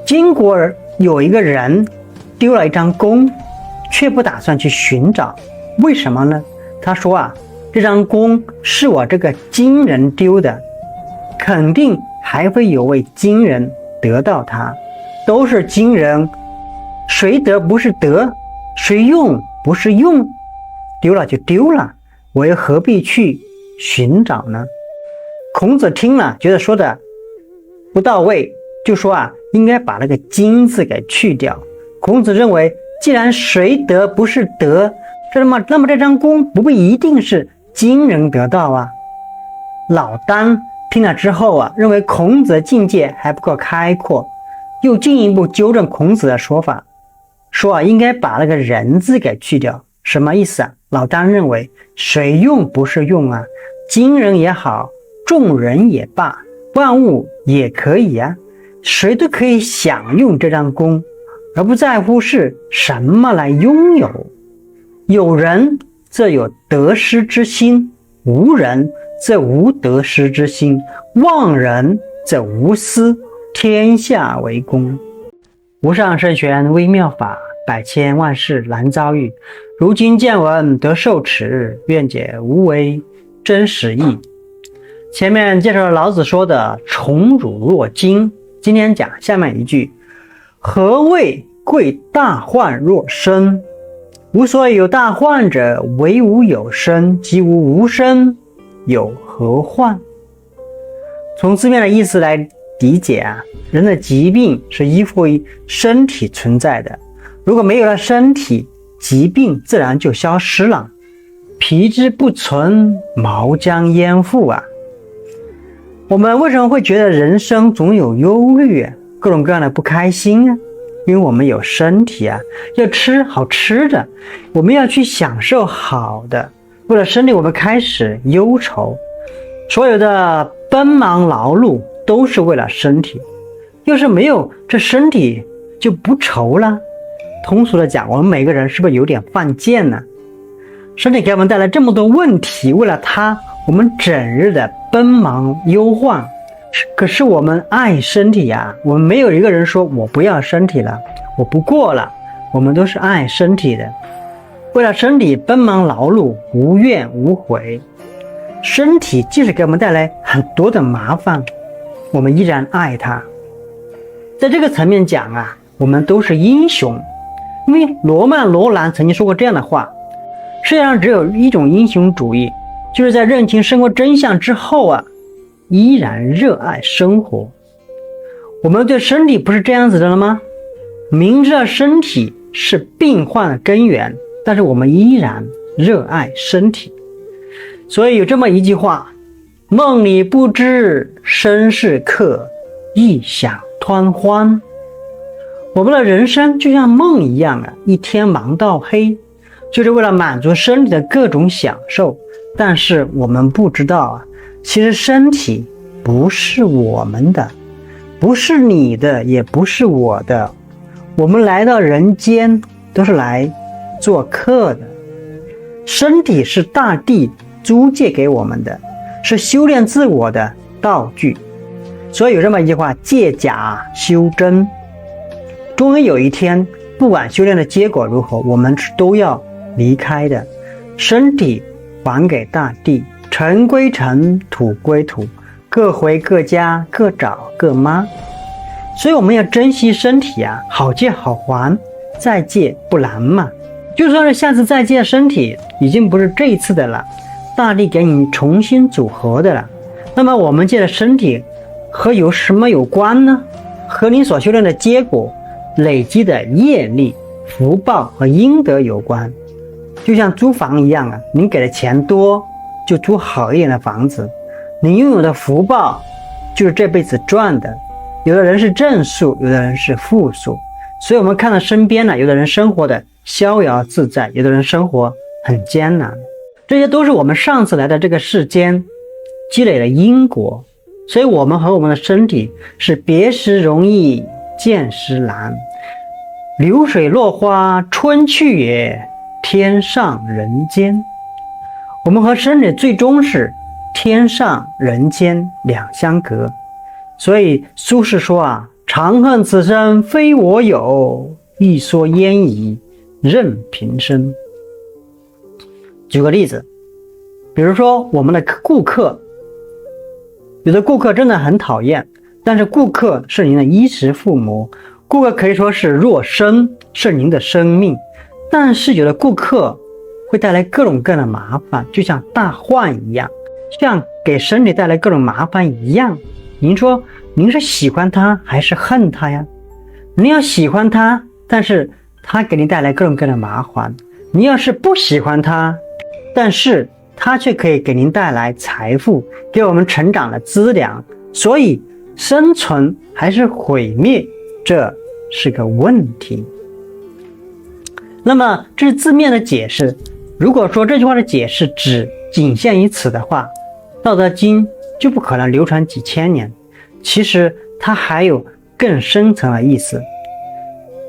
金国有一个人丢了一张弓，却不打算去寻找，为什么呢？他说啊，这张弓是我这个金人丢的，肯定还会有位金人得到它，都是金人，谁得不是得，谁用不是用，丢了就丢了，我又何必去寻找呢？孔子听了觉得说的不到位，就说啊，应该把那个金字给去掉。孔子认为，既然谁得不是得，那么这张弓不一定是金人得到啊。老聃听了之后啊，认为孔子的境界还不够开阔，又进一步纠正孔子的说法，说啊，应该把那个人字给去掉。什么意思啊？老聃认为，谁用不是用啊，金人也好，众人也罢，万物也可以啊，谁都可以享用这张弓，而不在乎是什么来拥有。有人则有得失之心，无人则无得失之心，忘人则无私，天下为公。无上圣玄微妙法，百千万世难遭遇。如今见闻得受持，愿解无为真实义。前面介绍了老子说的宠辱若惊，今天讲下面一句，何谓贵大患若身？无所以有大患者，唯吾有身，即无无身，有何患？从字面的意思来理解啊，人的疾病是依附于身体存在的，如果没有了身体，疾病自然就消失了。皮之不存，毛将焉附啊。我们为什么会觉得人生总有忧虑啊，各种各样的不开心啊？因为我们有身体啊，要吃好吃的，我们要去享受好的，为了身体我们开始忧愁，所有的奔忙劳碌都是为了身体，要是没有这身体就不愁了。通俗的讲，我们每个人是不是有点犯贱呢？身体给我们带来这么多问题，为了它我们整日的奔忙忧患，可是我们爱身体呀，我们没有一个人说我不要身体了，我不过了，我们都是爱身体的，为了身体奔忙劳碌，无怨无悔。身体即使给我们带来很多的麻烦，我们依然爱它。在这个层面讲啊，我们都是英雄。因为罗曼·罗兰曾经说过这样的话，世界上只有一种英雄主义，就是在认清生活真相之后啊，依然热爱生活。我们对身体不是这样子的了吗？明知道身体是病患的根源，但是我们依然热爱身体。所以有这么一句话，梦里不知身是客，一想湍欢。我们的人生就像梦一样啊，一天忙到黑，就是为了满足身体的各种享受。但是我们不知道啊，其实身体不是我们的，不是你的，也不是我的。我们来到人间都是来做客的，身体是大地租借给我们的，是修炼自我的道具。所以有这么一句话，借假修真。终于有一天，不管修炼的结果如何，我们都要离开的。身体还给大地，尘归尘，土归土，各回各家，各找各妈。所以我们要珍惜身体啊，好借好还，再借不难嘛。就算是下次再借身体，已经不是这一次的了，大地给你重新组合的了。那么我们借的身体和有什么有关呢？和你所修炼的结果、累积的业力、福报和阴德有关。就像租房一样啊，你给的钱多就租好一点的房子，你拥有的福报就是这辈子赚的。有的人是正数，有的人是负数，所以我们看到身边呢，有的人生活的逍遥自在，有的人生活很艰难，这些都是我们上次来的这个世间积累的因果。所以我们和我们的身体是别时容易见时难，流水落花春去也，天上人间。我们和身体最终是天上人间两相隔。所以苏轼说啊，长恨此生非我有，一蓑烟雨任平生。举个例子，比如说我们的顾客，有的顾客真的很讨厌，但是顾客是您的衣食父母，顾客可以说是肉身，是您的生命，但是有的顾客会带来各种各样的麻烦，就像大患一样，像给身体带来各种麻烦一样。您说您是喜欢他还是恨他呀？您要喜欢他，但是他给您带来各种各样的麻烦；您要是不喜欢他，但是他却可以给您带来财富，给我们成长的资粮。所以生存还是毁灭，这是个问题。那么这是字面的解释，如果说这句话的解释仅限于此的话，道德经就不可能流传几千年。其实它还有更深层的意思。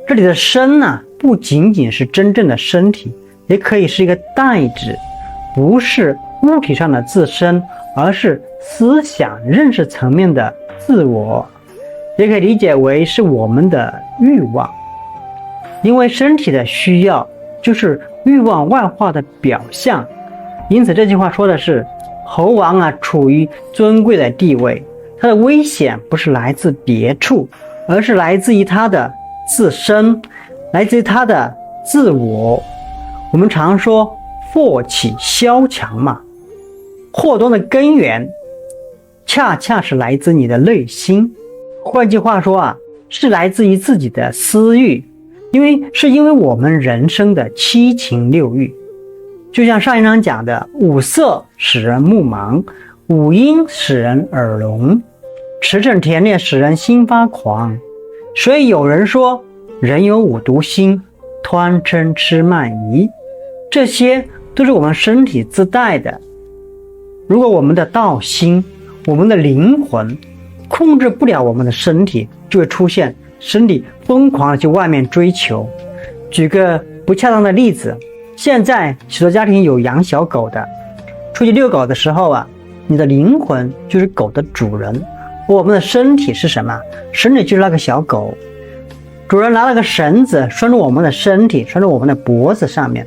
这里的身呢，不仅仅是真正的身体，也可以是一个代指，不是物体上的自身，而是思想认识层面的自我，也可以理解为是我们的欲望。因为身体的需要就是欲望外化的表象，因此这句话说的是猴王啊，处于尊贵的地位，他的危险不是来自别处，而是来自于他的自身，来自于他的自我。我们常说祸起萧墙嘛，祸端的根源恰恰是来自你的内心。换句话说啊，是来自于自己的私欲，因为我们人生的七情六欲。就像上一章讲的，五色使人目盲，五音使人耳聋，驰骋田猎使人心发狂。所以有人说人有五毒心，贪嗔痴慢疑，这些都是我们身体自带的。如果我们的道心，我们的灵魂控制不了我们的身体，就会出现身体疯狂的去外面追求。举个不恰当的例子，现在许多家庭有养小狗的，出去遛狗的时候啊，你的灵魂就是狗的主人，我们的身体是什么？身体就是那个小狗。主人拿了个绳子拴住我们的身体，拴住我们的脖子上面，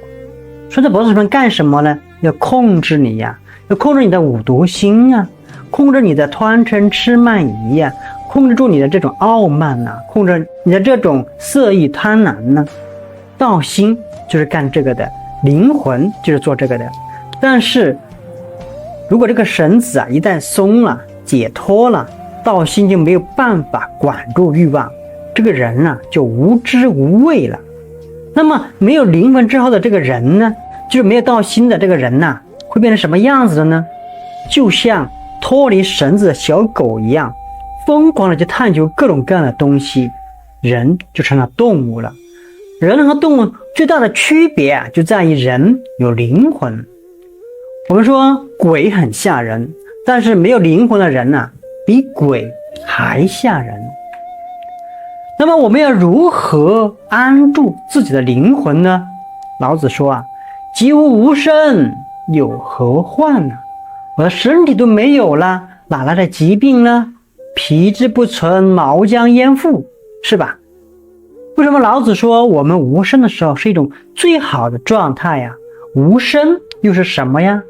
拴在脖子上干什么呢？要控制你呀，要控制你的五毒心啊，控制你的贪嗔痴慢疑呀，控制住你的这种傲慢啊，控制你的这种色欲贪婪呢。道心就是干这个的，灵魂就是做这个的。但是如果这个绳子啊一旦松了，解脱了，道心就没有办法管住欲望，这个人呢就无知无畏了。那么没有灵魂之后的这个人呢，就是没有道心的这个人呢，会变成什么样子的呢？就像脱离绳子的小狗一样，疯狂的去探求各种各样的东西，人就成了动物了。人和动物最大的区别啊，就在于人有灵魂。我们说鬼很吓人，但是没有灵魂的人呢，比鬼还吓人。那么我们要如何安住自己的灵魂呢？老子说啊，己无身，有何患呢？我的身体都没有了，哪来的疾病呢？皮之不存，毛将焉附，是吧？为什么老子说我们无身的时候是一种最好的状态呀？无身又是什么呀？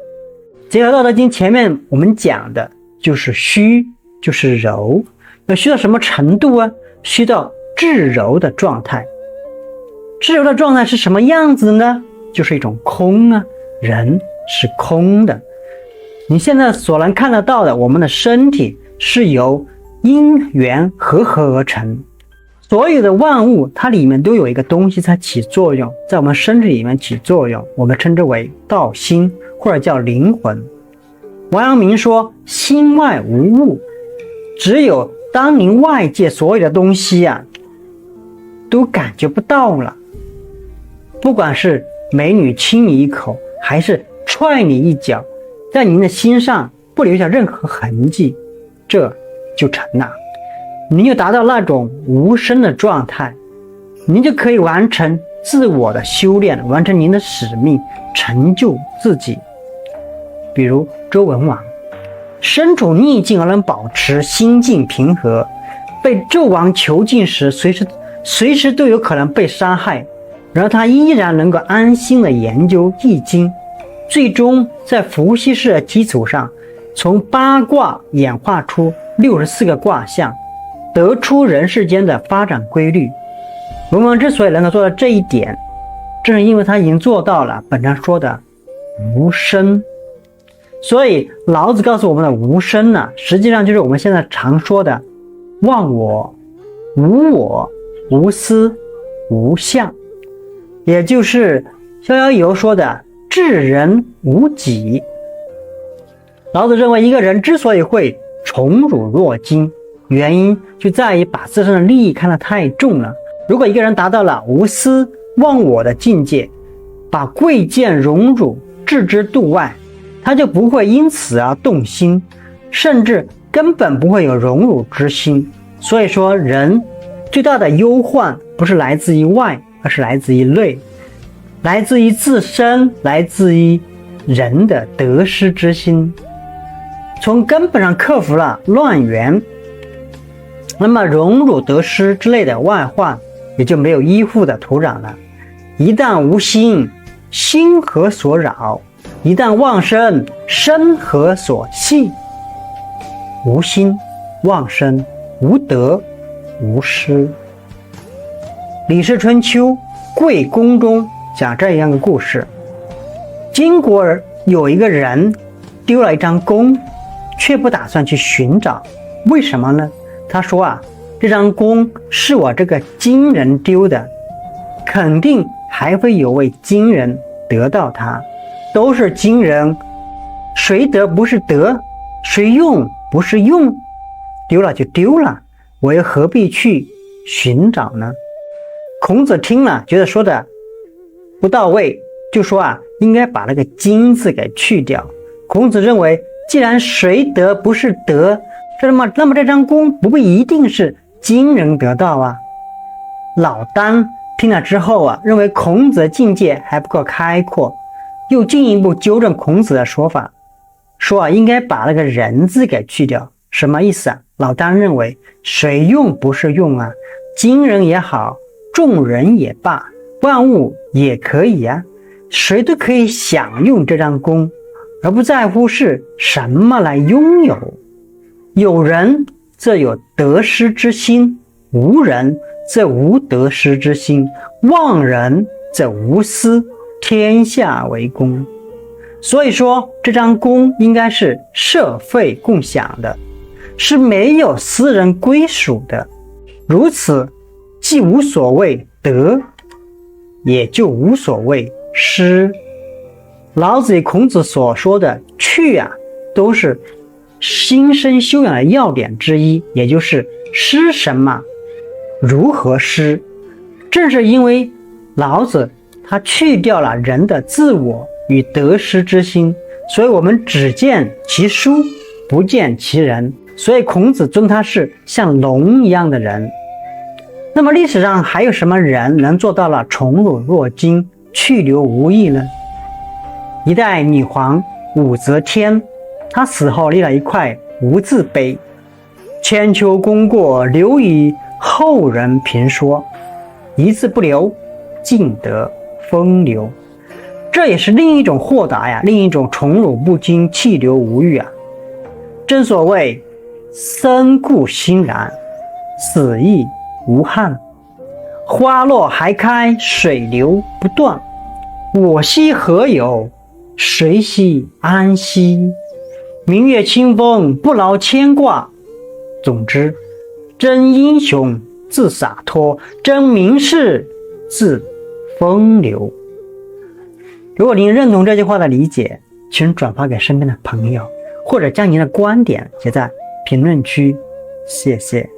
结合道德经前面我们讲的，就是虚，就是柔。要虚到什么程度啊？虚到至柔的状态。至柔的状态是什么样子呢？就是一种空啊，人是空的。你现在所能看得到的，我们的身体是由因缘合而成，所有的万物它里面都有一个东西在起作用，在我们身体里面起作用，我们称之为道心，或者叫灵魂。王阳明说心外无物，只有当您外界所有的东西啊都感觉不到了，不管是美女亲你一口，还是踹你一脚，在您的心上不留下任何痕迹，这就成了。您就达到那种无声的状态，您就可以完成自我的修炼，完成您的使命，成就自己。比如周文王身处逆境而能保持心境平和，被纣王囚禁时，随时都有可能被杀害，然而他依然能够安心的研究易经，最终在伏羲氏的基础上，从8卦演化出64个卦象，得出人世间的发展规律。文王之所以能够做到这一点，正是因为他已经做到了本章说的无生。所以老子告诉我们的无生呢，实际上就是我们现在常说的忘我、无我、无私、无相，也就是逍遥游说的至人无己。老子认为一个人之所以会宠辱若惊，原因就在于把自身的利益看得太重了。如果一个人达到了无私忘我的境界，把贵贱荣辱置之度外，他就不会因此而动心，甚至根本不会有荣辱之心。所以说，人最大的忧患不是来自于外，而是来自于内，来自于自身，来自于人的得失之心。从根本上克服了乱源，那么荣辱得失之类的外患也就没有依附的土壤了。一旦无心，心何所扰？一旦忘生，身何所系？无心忘生，无德无失。李氏春秋贵宫中讲这样的故事，晋国有一个人丢了一张弓，却不打算去寻找，为什么呢？他说这张弓是我这个金人丢的，肯定还会有位金人得到它，都是金人，谁得不是得，谁用不是用，丢了就丢了，我又何必去寻找呢？孔子听了觉得说的不到位，就说应该把那个金字给去掉。孔子认为，既然谁得不是得，那么这张弓不必一定是金人得到啊。老聃听了之后认为孔子的境界还不够开阔，又进一步纠正孔子的说法，说应该把那个人字给去掉。什么意思老聃认为谁用不是用金人也好，众人也罢，万物也可以谁都可以享用这张弓，而不在乎是什么来拥有。有人则有得失之心，无人则无得失之心，忘人则无私，天下为公。所以说这张弓应该是社会共享的，是没有私人归属的，如此既无所谓得，也就无所谓失。老子与孔子所说的去都是心身修养的要点之一，也就是失什么，如何失。正是因为老子他去掉了人的自我与得失之心，所以我们只见其书，不见其人，所以孔子尊他是像龙一样的人。那么历史上还有什么人能做到了宠辱若惊，去留无意呢？一代女皇武则天，她死后立了一块无字碑，千秋功过留与后人评说，一字不留，尽得风流。这也是另一种豁达另一种宠辱不惊，气流无欲正所谓生故欣然，死亦无憾。花落还开，水流不断，我兮何有，谁兮安息。明月清风不劳牵挂。总之，真英雄自洒脱，真名士自风流。如果您认同这句话的理解，请转发给身边的朋友，或者将您的观点写在评论区，谢谢。